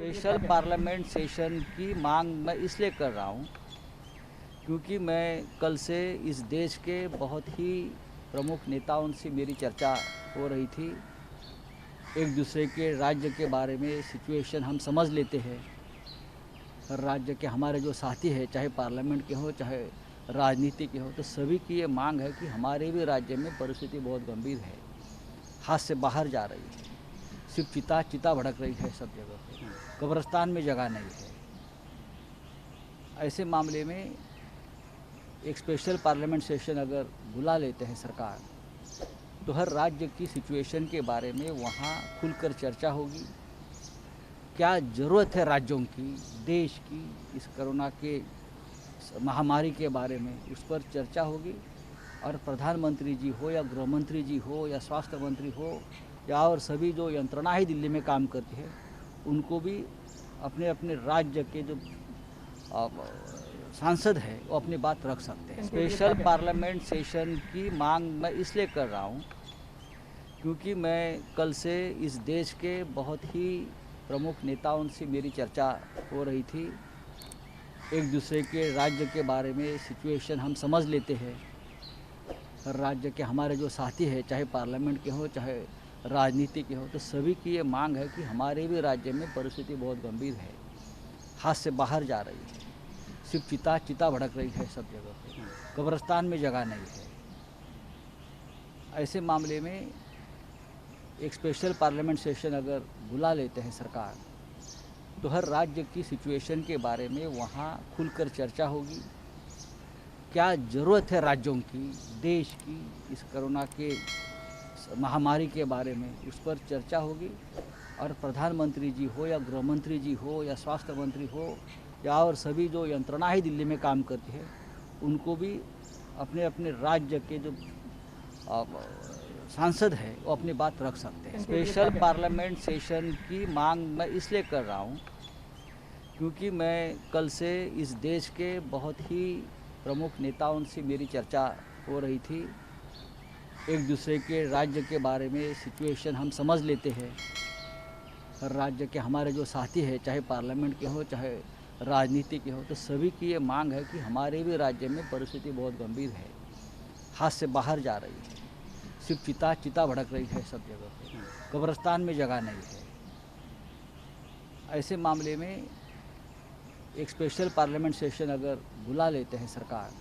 Special parliament session की मांग मैं इसलिए कर रहा हूँ क्योंकि मैं कल से इस देश के बहुत ही प्रमुख नेताओं से मेरी चर्चा हो रही थी। एक दूसरे के राज्य के बारे में सिचुएशन हम समझ लेते हैं। हर राज्य के हमारे जो साथी हैं, चाहे पार्लियामेंट के हों चाहे राजनीति के हों, तो सभी की ये मांग है कि हमारे भी राज्य में परिस्थिति बहुत गंभीर है, हाथ से बाहर जा रही है। सिर्फ चिता भड़क रही है सब जगह पे, कब्रिस्तान में जगह नहीं है। ऐसे मामले में एक स्पेशल पार्लियामेंट सेशन अगर बुला लेते हैं सरकार, तो हर राज्य की सिचुएशन के बारे में वहाँ खुलकर चर्चा होगी। क्या ज़रूरत है राज्यों की, देश की, इस कोरोना के महामारी के बारे में उस पर चर्चा होगी। और प्रधानमंत्री जी हो या गृह मंत्री जी हो या स्वास्थ्य मंत्री हो या और सभी जो यंत्रणाएं दिल्ली में काम करती है, उनको भी अपने अपने राज्य के जो सांसद है वो अपनी बात रख सकते हैं। स्पेशल पार्लियामेंट सेशन की मांग मैं इसलिए कर रहा हूँ क्योंकि मैं कल से इस देश के बहुत ही प्रमुख नेताओं से मेरी चर्चा हो रही थी। एक दूसरे के राज्य के बारे में सिचुएशन हम समझ लेते हैं। हर राज्य के हमारे जो साथी हैं, चाहे पार्लियामेंट के हों चाहे राजनीति के हों, तो सभी की ये मांग है कि हमारे भी राज्य में परिस्थिति बहुत गंभीर है, हाथ से बाहर जा रही है। सिर्फ चिता भड़क रही है सब जगह पे, कब्रिस्तान में जगह नहीं है। ऐसे मामले में एक स्पेशल पार्लियामेंट सेशन अगर बुला लेते हैं सरकार, तो हर राज्य की सिचुएशन के बारे में वहाँ खुलकर चर्चा होगी। क्या ज़रूरत है राज्यों की, देश की, इस कोरोना के महामारी के बारे में उस पर चर्चा होगी। और प्रधानमंत्री जी हो या गृह मंत्री जी हो या स्वास्थ्य मंत्री हो या और सभी जो यंत्रणाएं दिल्ली में काम करती है, उनको भी अपने अपने राज्य के जो सांसद है वो अपनी बात रख सकते हैं। स्पेशल पार्लियामेंट सेशन की मांग मैं इसलिए कर रहा हूँ क्योंकि मैं कल से इस देश के बहुत ही प्रमुख नेताओं से मेरी चर्चा हो रही थी। एक दूसरे के राज्य के बारे में सिचुएशन हम समझ लेते हैं। हर राज्य के हमारे जो साथी हैं, चाहे पार्लियामेंट के हों चाहे राजनीति के हों, तो सभी की ये मांग है कि हमारे भी राज्य में परिस्थिति बहुत गंभीर है, हाथ से बाहर जा रही है। सिर्फ चिता भड़क रही है सब जगह पे, कब्रिस्तान में जगह नहीं है। ऐसे मामले में एक स्पेशल पार्लियामेंट सेशन अगर बुला लेते हैं सरकार,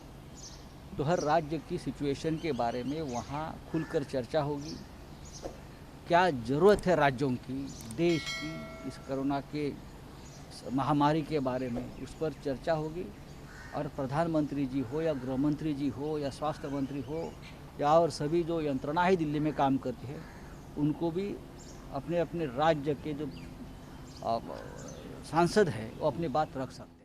तो हर राज्य की सिचुएशन के बारे में वहाँ खुलकर चर्चा होगी। क्या ज़रूरत है राज्यों की, देश की, इस कोरोना के महामारी के बारे में उस पर चर्चा होगी। और प्रधानमंत्री जी हो या गृह मंत्री जी हो या स्वास्थ्य मंत्री हो या और सभी जो यंत्रणाएं दिल्ली में काम करती है, उनको भी अपने अपने राज्य के जो सांसद है वो अपनी बात रख सकते हैं।